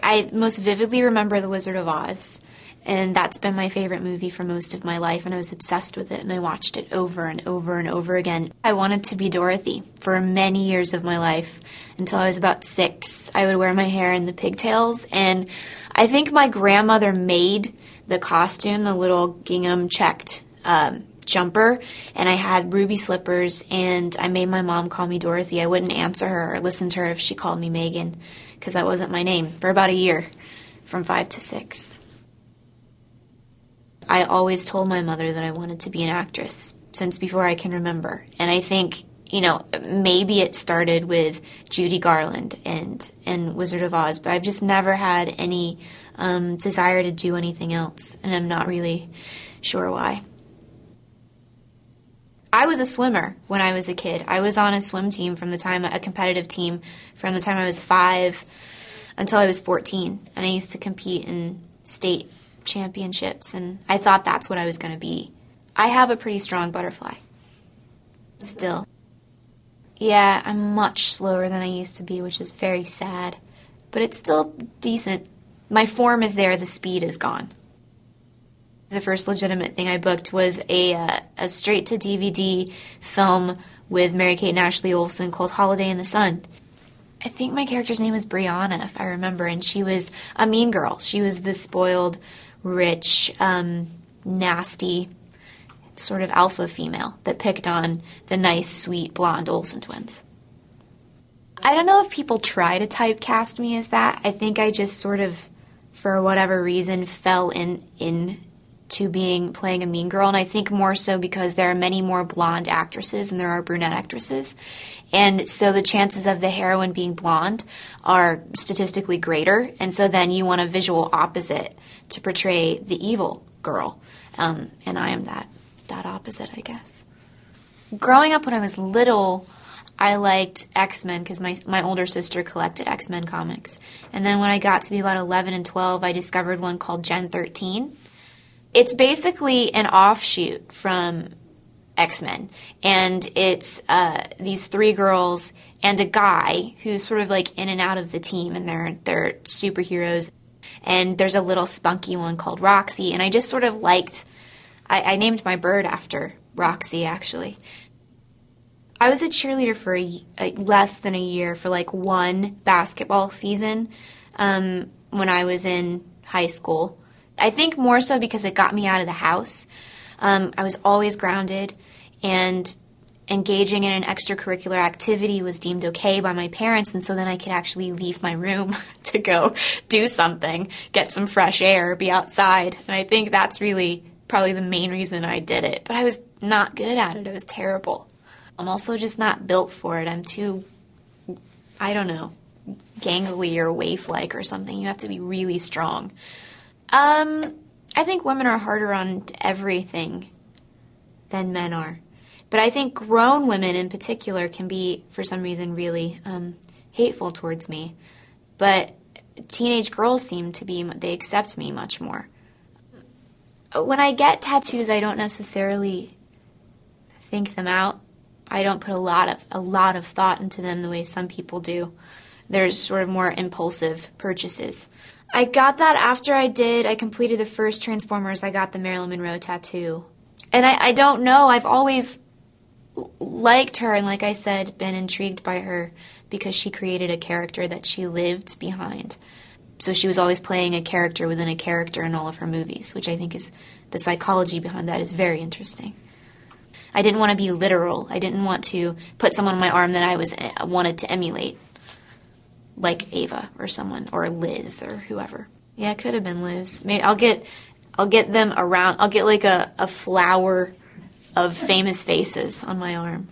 I most vividly remember The Wizard of Oz, and that's been my favorite movie for most of my life, and I was obsessed with it, and I watched it over and over and over again. I wanted to be Dorothy for many years of my life until I was about 6. I would wear my hair in the pigtails, and I think my grandmother made the costume, the little gingham checked jumper, and I had ruby slippers, and I made my mom call me Dorothy. I wouldn't answer her or listen to her if she called me Megan, because that wasn't my name, for about a year, from 5 to 6. I always told my mother that I wanted to be an actress since before I can remember. And I think, maybe it started with Judy Garland and Wizard of Oz, but I've just never had any desire to do anything else, and I'm not really sure why. I was a swimmer when I was a kid. I was on a swim team a competitive team from the time I was 5 until I was 14, and I used to compete in state championships, and I thought that's what I was going to be. I have a pretty strong butterfly. Still. Yeah, I'm much slower than I used to be, which is very sad. But it's still decent. My form is there, the speed is gone. The first legitimate thing I booked was a straight-to-DVD film with Mary-Kate and Ashley Olsen called Holiday in the Sun. I think my character's name was Brianna, if I remember, and she was a mean girl. She was the spoiled, rich, nasty, sort of alpha female that picked on the nice, sweet, blonde Olsen twins. I don't know if people try to typecast me as that. I think I just sort of, for whatever reason, fell into playing a mean girl, and I think more so because there are many more blonde actresses than there are brunette actresses, and so the chances of the heroine being blonde are statistically greater, and so then you want a visual opposite to portray the evil girl, and I am that opposite, I guess. Growing up when I was little, I liked X-Men because my older sister collected X-Men comics, and then when I got to be about 11 and 12, I discovered one called Gen 13. It's basically an offshoot from X-Men, and it's these 3 girls and a guy who's sort of like in and out of the team, and they're superheroes. And there's a little spunky one called Roxy, and I just sort of liked. I named my bird after Roxy, actually. I was a cheerleader for less than a year for like one basketball season when I was in high school. I think more so because it got me out of the house. I was always grounded, and engaging in an extracurricular activity was deemed okay by my parents, and so then I could actually leave my room to go do something, get some fresh air, be outside. And I think that's really probably the main reason I did it. But I was not good at it. It was terrible. I'm also just not built for it. I'm too, I don't know, gangly or waif-like or something. You have to be really strong. I think women are harder on everything than men are. But I think grown women in particular can be, for some reason, really hateful towards me. But teenage girls seem to be, they accept me much more. When I get tattoos, I don't necessarily think them out. I don't put a lot of thought into them the way some people do. There's sort of more impulsive purchases. I got that after I completed the first Transformers. I got the Marilyn Monroe tattoo. And I don't know, I've always liked her, and like I said, been intrigued by her because she created a character that she lived behind. So she was always playing a character within a character in all of her movies, which I think is, the psychology behind that is very interesting. I didn't want to be literal. I didn't want to put someone on my arm that I wanted to emulate, like Ava or someone, or Liz or whoever. Yeah, it could have been Liz. Maybe I'll get them around. I'll get like a flower of famous faces on my arm.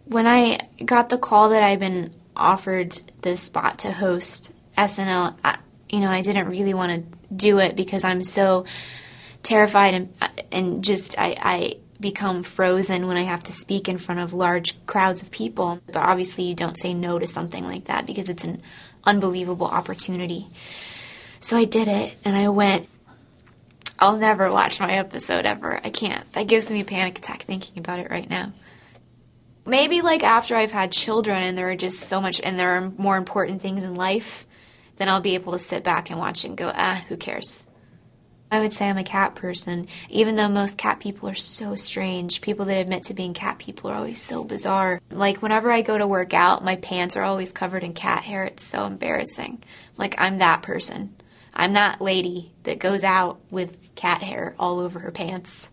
When I got the call that I'd been offered the spot to host SNL, I didn't really want to do it because I'm so terrified and just I become frozen when I have to speak in front of large crowds of people. But obviously you don't say no to something like that because it's an unbelievable opportunity. So I did it, and I went. I'll never watch my episode ever. I can't. That gives me a panic attack thinking about it right now. Maybe like after I've had children and there are just so much, and there are more important things in life then I'll be able to sit back and watch it and go, who cares? I would say I'm a cat person, even though most cat people are so strange. People that admit to being cat people are always so bizarre. Like, whenever I go to work out, my pants are always covered in cat hair. It's so embarrassing. Like, I'm that person. I'm that lady that goes out with cat hair all over her pants.